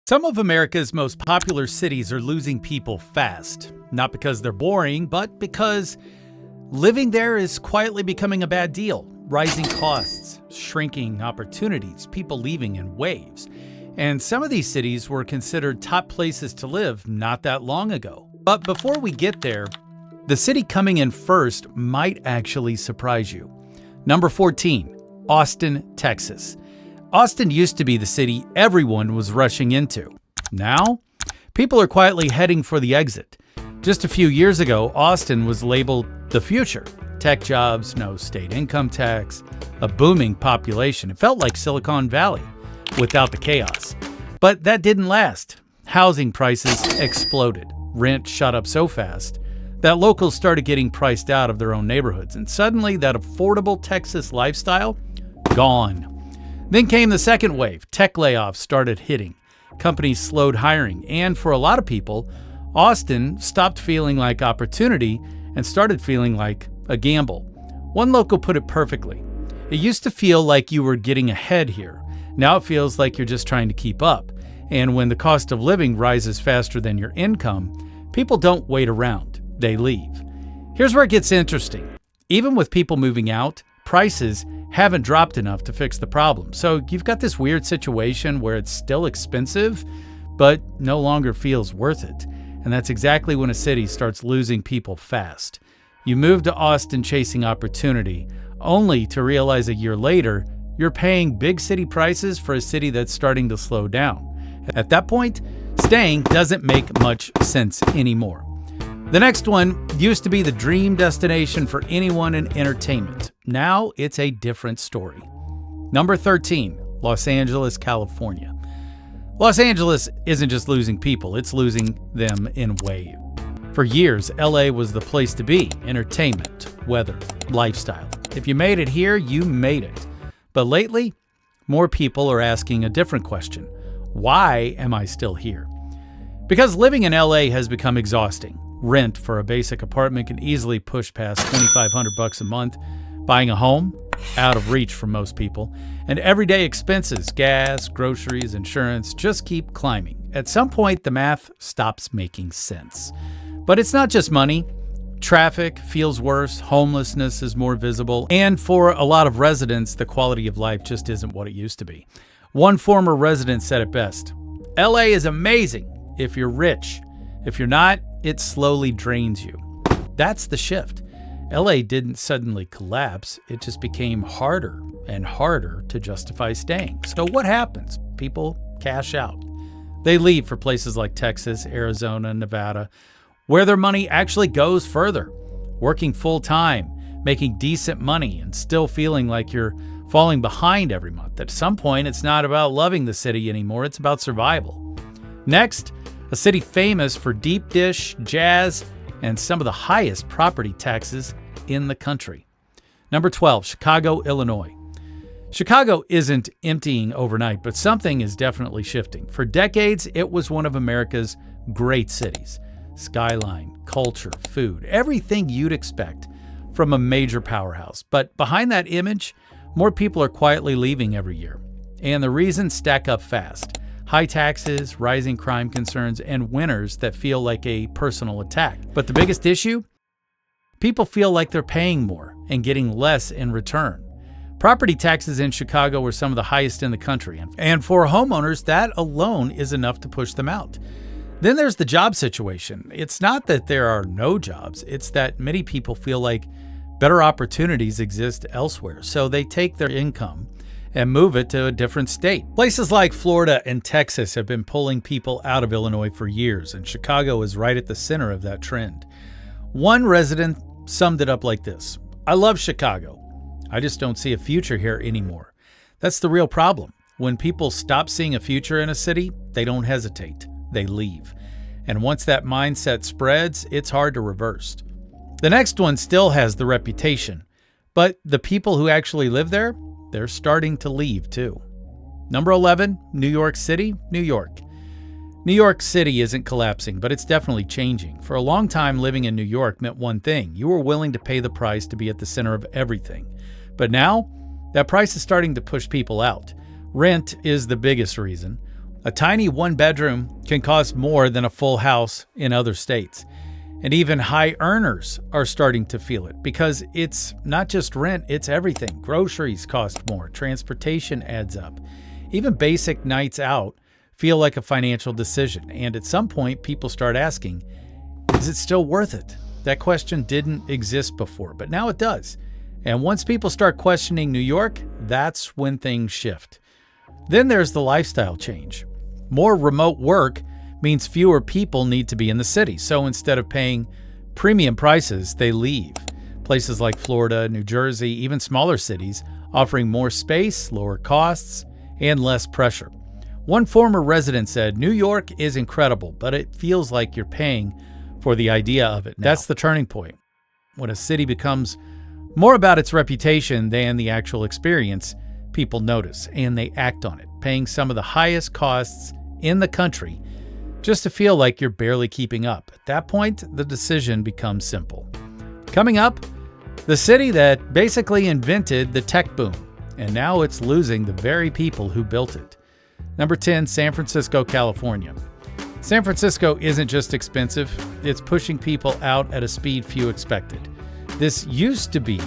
Some of America's most popular cities are losing people fast. Not because they're boring, but because living there is quietly becoming a bad deal. Rising costs, shrinking opportunities, people leaving in waves. And some of these cities were considered top places to live not that long ago. But before we get there, the city coming in first might actually surprise you. Number 14, Austin, Texas. Austin used to be the city everyone was rushing into. Now, people are quietly heading for the exit. Just a few years ago, Austin was labeled the future. Tech jobs, no state income tax, a booming population. It felt like Silicon Valley without the chaos. But that didn't last. Housing prices exploded. Rent shot up so fast that locals started getting priced out of their own neighborhoods. And suddenly, that affordable Texas lifestyle, gone. Then came the second wave. Tech layoffs started hitting. Companies slowed hiring. And for a lot of people, Austin stopped feeling like opportunity and started feeling like a gamble. One local put it perfectly. It used to feel like you were getting ahead here. Now it feels like you're just trying to keep up. And when the cost of living rises faster than your income, people don't wait around. They leave. Here's where it gets interesting. Even with people moving out, prices haven't dropped enough to fix the problem. So you've got this weird situation where it's still expensive, but no longer feels worth it. And that's exactly when a city starts losing people fast. You move to Austin chasing opportunity, only to realize a year later, you're paying big city prices for a city that's starting to slow down. At that point, staying doesn't make much sense anymore. The next one used to be the dream destination for anyone in entertainment. Now it's a different story. Number 13, Los Angeles, California. Los Angeles isn't just losing people, it's losing them in waves. For years, LA was the place to be. Entertainment, weather, lifestyle. If you made it here, you made it. But lately, more people are asking a different question. Why am I still here? Because living in LA has become exhausting. Rent for a basic apartment can easily push past $2,500 a month. Buying a home, out of reach for most people. And everyday expenses, gas, groceries, insurance, just keep climbing. At some point, the math stops making sense. But it's not just money. Traffic feels worse, homelessness is more visible, and for a lot of residents, the quality of life just isn't what it used to be. One former resident said it best, LA is amazing if you're rich. If you're not, it slowly drains you. That's the shift. LA didn't suddenly collapse, it just became harder and harder to justify staying. So what happens? People cash out. They leave for places like Texas, Arizona, Nevada, where their money actually goes further. Working full time, making decent money, and still feeling like you're falling behind every month. At some point, it's not about loving the city anymore, it's about survival. Next, a city famous for deep dish, jazz, and some of the highest property taxes in the country. Number 12, Chicago, Illinois. Chicago isn't emptying overnight, but something is definitely shifting. For decades, it was one of America's great cities. Skyline, culture, food, everything you'd expect from a major powerhouse. But behind that image, more people are quietly leaving every year. And the reasons stack up fast. High taxes, rising crime concerns, and winters that feel like a personal attack. But the biggest issue? People feel like they're paying more and getting less in return. Property taxes in Chicago are some of the highest in the country. And for homeowners, that alone is enough to push them out. Then there's the job situation. It's not that there are no jobs, it's that many people feel like better opportunities exist elsewhere. So they take their income and move it to a different state. Places like Florida and Texas have been pulling people out of Illinois for years, and Chicago is right at the center of that trend. One resident summed it up like this, I love Chicago. I just don't see a future here anymore. That's the real problem. When people stop seeing a future in a city, they don't hesitate. They leave. And once that mindset spreads, it's hard to reverse. The next one still has the reputation, but the people who actually live there, they're starting to leave too. Number 11, New York City, New York. New York City isn't collapsing, but it's definitely changing. For a long time, living in New York meant one thing. You were willing to pay the price to be at the center of everything. But now, that price is starting to push people out. Rent is the biggest reason. A tiny one-bedroom can cost more than a full house in other states. And even high earners are starting to feel it because it's not just rent, it's everything. Groceries cost more, transportation adds up. Even basic nights out feel like a financial decision. And at some point, people start asking, is it still worth it? That question didn't exist before, but now it does. And once people start questioning New York, that's when things shift. Then there's the lifestyle change. More remote work means fewer people need to be in the city. So instead of paying premium prices, they leave. Places like Florida, New Jersey, even smaller cities, offering more space, lower costs, and less pressure. One former resident said, New York is incredible, but it feels like you're paying for the idea of it now. That's the turning point. When a city becomes more about its reputation than the actual experience, people notice and they act on it, paying some of the highest costs in the country just to feel like you're barely keeping up. At that point, the decision becomes simple. Coming up, the city that basically invented the tech boom, and now it's losing the very people who built it. Number 10, San Francisco, California. San Francisco isn't just expensive, it's pushing people out at a speed few expected. This used to be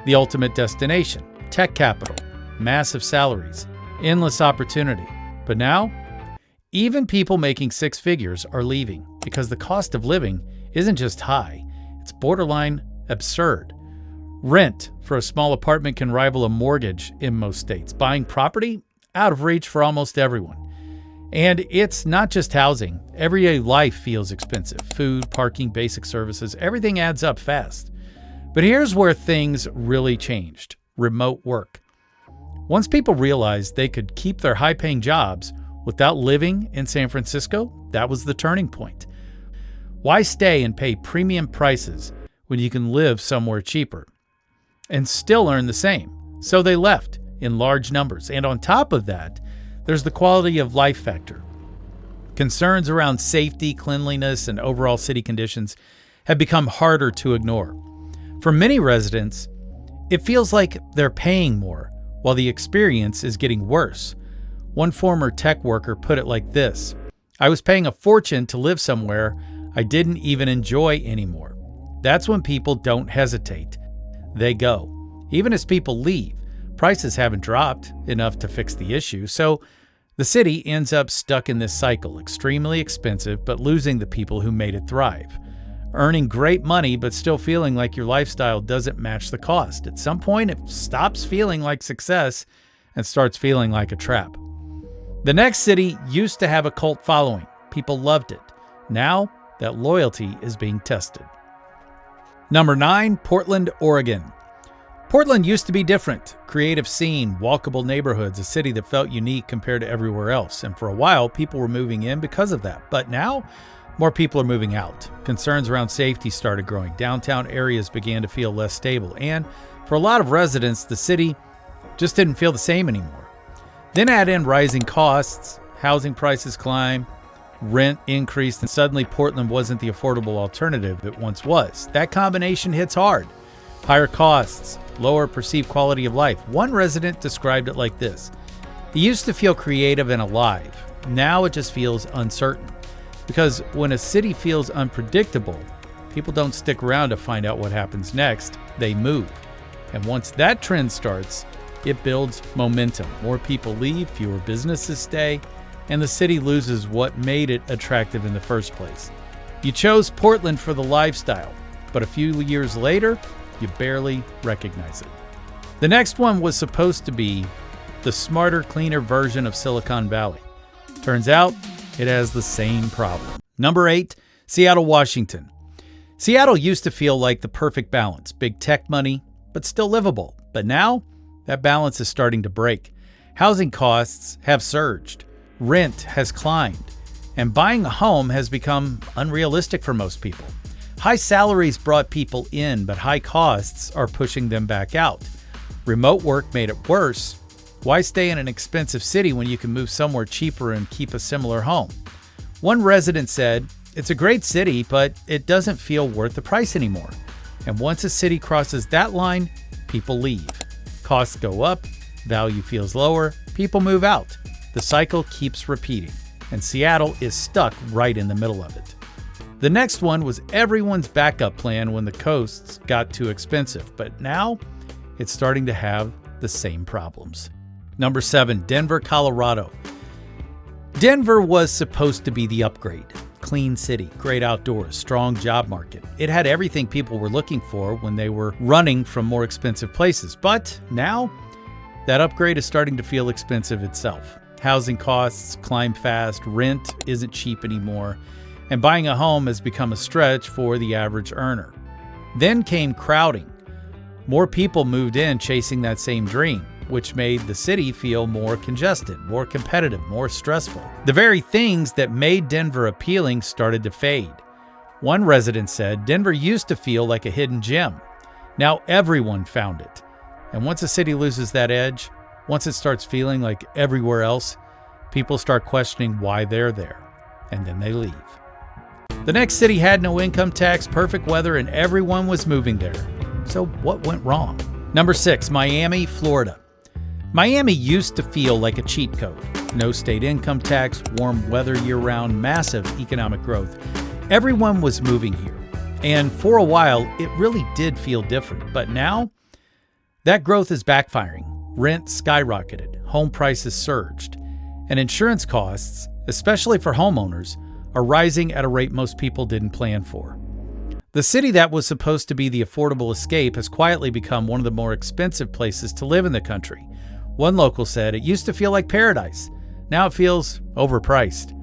the ultimate destination, tech capital, massive salaries, endless opportunity. But now, even people making six figures are leaving because the cost of living isn't just high, it's borderline absurd. Rent for a small apartment can rival a mortgage in most states. Buying property, out of reach for almost everyone. And it's not just housing. Everyday life feels expensive. Food, parking, basic services, everything adds up fast. But here's where things really changed: remote work. Once people realized they could keep their high-paying jobs without living in San Francisco, that was the turning point. Why stay and pay premium prices when you can live somewhere cheaper and still earn the same? So they left in large numbers. And on top of that, there's the quality of life factor. Concerns around safety, cleanliness, and overall city conditions have become harder to ignore. For many residents, it feels like they're paying more while the experience is getting worse. One former tech worker put it like this: I was paying a fortune to live somewhere I didn't even enjoy anymore. That's when people don't hesitate. They go. Even as people leave, prices haven't dropped enough to fix the issue, so the city ends up stuck in this cycle, extremely expensive, but losing the people who made it thrive. Earning great money, but still feeling like your lifestyle doesn't match the cost. At some point, it stops feeling like success and starts feeling like a trap. The next city used to have a cult following. People loved it. Now, that loyalty is being tested. Number 9, Portland, Oregon. Portland used to be different. Creative scene, walkable neighborhoods, a city that felt unique compared to everywhere else. And for a while, people were moving in because of that. But now, more people are moving out. Concerns around safety started growing. Downtown areas began to feel less stable. And for a lot of residents, the city just didn't feel the same anymore. Then add in rising costs, housing prices climb, rent increased, and suddenly Portland wasn't the affordable alternative it once was. That combination hits hard. Higher costs, lower perceived quality of life. One resident described it like this: it used to feel creative and alive. Now it just feels uncertain. Because when a city feels unpredictable, people don't stick around to find out what happens next. They move. And once that trend starts, it builds momentum. More people leave, fewer businesses stay, and the city loses what made it attractive in the first place. You chose Portland for the lifestyle, but a few years later, you barely recognize it. The next one was supposed to be the smarter, cleaner version of Silicon Valley. Turns out, it has the same problem. Number 8, Seattle, Washington. Seattle used to feel like the perfect balance. Big tech money, but still livable. But now, that balance is starting to break. Housing costs have surged. Rent has climbed. And buying a home has become unrealistic for most people. High salaries brought people in, but high costs are pushing them back out. Remote work made it worse. Why stay in an expensive city when you can move somewhere cheaper and keep a similar home? One resident said, it's a great city, but it doesn't feel worth the price anymore. And once a city crosses that line, people leave. Costs go up, value feels lower, people move out. The cycle keeps repeating, and Seattle is stuck right in the middle of it. The next one was everyone's backup plan when the coasts got too expensive, but now it's starting to have the same problems. Number 7, Denver, Colorado. Denver was supposed to be the upgrade. Clean city, great outdoors, strong job market. It had everything people were looking for when they were running from more expensive places. But now, that upgrade is starting to feel expensive itself. Housing costs climb fast, rent isn't cheap anymore, and buying a home has become a stretch for the average earner. Then came crowding. More people moved in chasing that same dream, which made the city feel more congested, more competitive, more stressful. The very things that made Denver appealing started to fade. One resident said Denver used to feel like a hidden gem. Now everyone found it. And once a city loses that edge, once it starts feeling like everywhere else, people start questioning why they're there, and then they leave. The next city had no income tax, perfect weather, and everyone was moving there. So what went wrong? Number 6, Miami, Florida. Miami used to feel like a cheat code. No state income tax, warm weather year-round, massive economic growth. Everyone was moving here. And for a while, it really did feel different. But now, that growth is backfiring. Rent skyrocketed, home prices surged, and insurance costs, especially for homeowners, are rising at a rate most people didn't plan for. The city that was supposed to be the affordable escape has quietly become one of the more expensive places to live in the country. One local said it used to feel like paradise. Now it feels overpriced.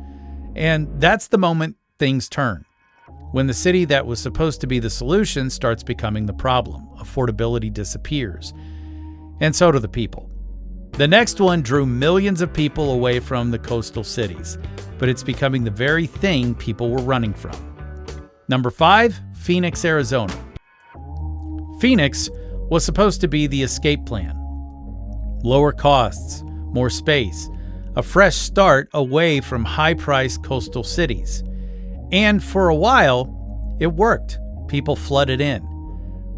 And that's the moment things turn. When the city that was supposed to be the solution starts becoming the problem, affordability disappears. And so do the people. The next one drew millions of people away from the coastal cities, but it's becoming the very thing people were running from. Number 5, Phoenix, Arizona. Phoenix was supposed to be the escape plan. Lower costs, more space, a fresh start away from high-priced coastal cities. And for a while, it worked. People flooded in.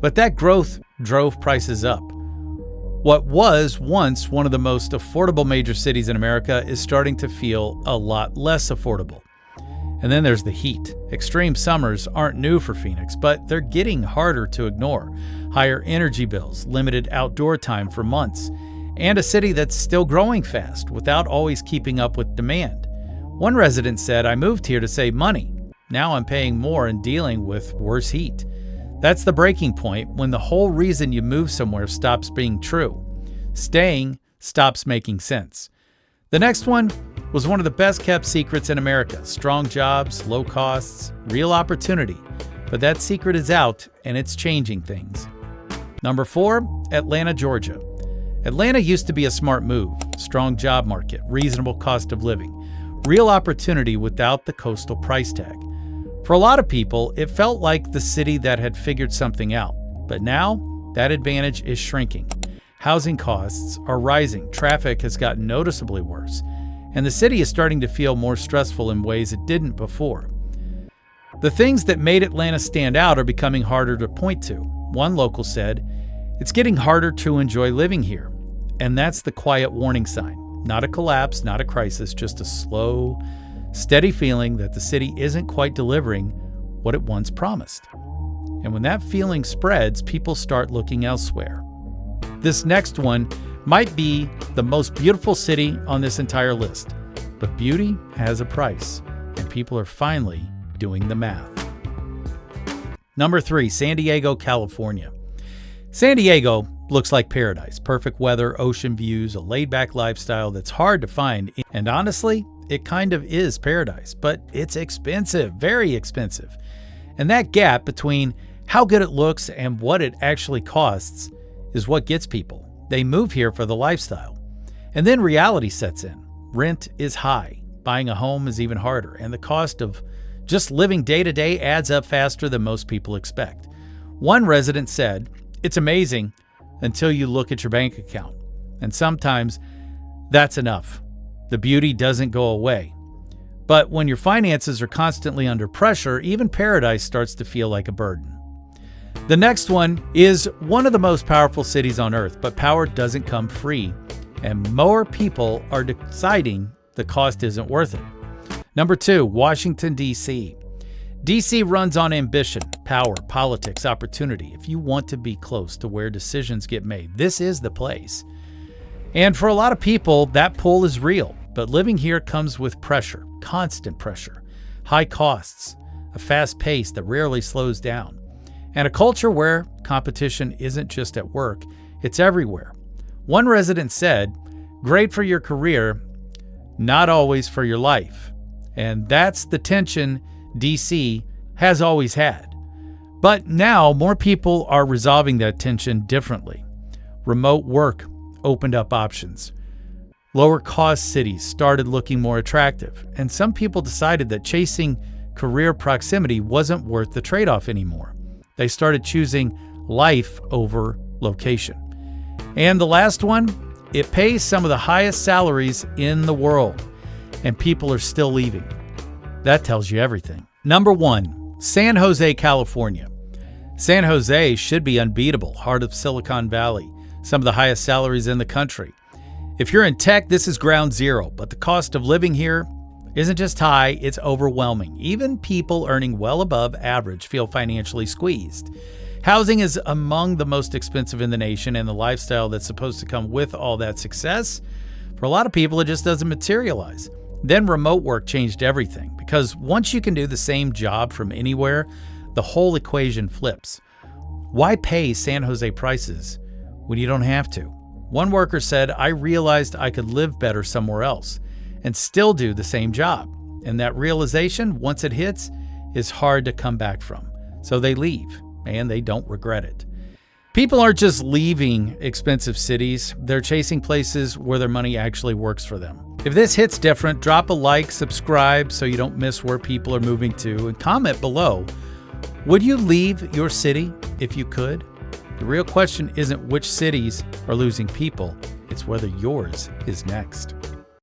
But that growth drove prices up. What was once one of the most affordable major cities in America is starting to feel a lot less affordable. And then there's the heat. Extreme summers aren't new for Phoenix, but they're getting harder to ignore. Higher energy bills, limited outdoor time for months, and a city that's still growing fast without always keeping up with demand. One resident said, "I moved here to save money. Now I'm paying more and dealing with worse heat." That's the breaking point when the whole reason you move somewhere stops being true. Staying stops making sense. The next one was one of the best kept secrets in America. Strong jobs, low costs, real opportunity. But that secret is out and it's changing things. Number 4, Atlanta, Georgia. Atlanta used to be a smart move. Strong job market, reasonable cost of living, real opportunity without the coastal price tag. For a lot of people, it felt like the city that had figured something out. But now, that advantage is shrinking. Housing costs are rising, traffic has gotten noticeably worse, and the city is starting to feel more stressful in ways it didn't before. The things that made Atlanta stand out are becoming harder to point to. One local said, "It's getting harder to enjoy living here." And that's the quiet warning sign. Not a collapse, not a crisis, just a slow, steady feeling that the city isn't quite delivering what it once promised. And when that feeling spreads, people start looking elsewhere. This next one might be the most beautiful city on this entire list, but beauty has a price, and people are finally doing the math. Number 3, San Diego, California. San Diego looks like paradise. Perfect weather, ocean views, a laid-back lifestyle that's hard to find. And honestly, it kind of is paradise, but it's expensive, very expensive. And that gap between how good it looks and what it actually costs is what gets people. They move here for the lifestyle. And then reality sets in. Rent is high. Buying a home is even harder. And the cost of just living day to day adds up faster than most people expect. One resident said, "It's amazing until you look at your bank account. And sometimes that's enough. The beauty doesn't go away. But when your finances are constantly under pressure, even paradise starts to feel like a burden." The next one is one of the most powerful cities on earth, but power doesn't come free. and more people are deciding the cost isn't worth it. Number 2, Washington, D.C. D.C. runs on ambition, power, politics, opportunity. If you want to be close to where decisions get made, this is the place. And for a lot of people, that pull is real. But living here comes with pressure, constant pressure, high costs, a fast pace that rarely slows down, and a culture where competition isn't just at work, it's everywhere. One resident said, "Great for your career, not always for your life." And that's the tension DC has always had. But now more people are resolving that tension differently. Remote work opened up options. Lower cost cities started looking more attractive, and some people decided that chasing career proximity wasn't worth the trade-off anymore. They started choosing life over location. And the last one, it pays some of the highest salaries in the world, and people are still leaving. That tells you everything. Number 1, San Jose, California. San Jose should be unbeatable, heart of Silicon Valley, some of the highest salaries in the country. If you're in tech, this is ground zero, but the cost of living here isn't just high, it's overwhelming. Even people earning well above average feel financially squeezed. Housing is among the most expensive in the nation, and the lifestyle that's supposed to come with all that success, for a lot of people, it just doesn't materialize. Then remote work changed everything, because once you can do the same job from anywhere, the whole equation flips. Why pay San Jose prices when you don't have to? One worker said, "I realized I could live better somewhere else and still do the same job." And that realization, once it hits, is hard to come back from. So they leave, and they don't regret it. People aren't just leaving expensive cities, they're chasing places where their money actually works for them. If this hits different, drop a like, subscribe so you don't miss where people are moving to, and comment below. Would you leave your city if you could? The real question isn't which cities are losing people, it's whether yours is next.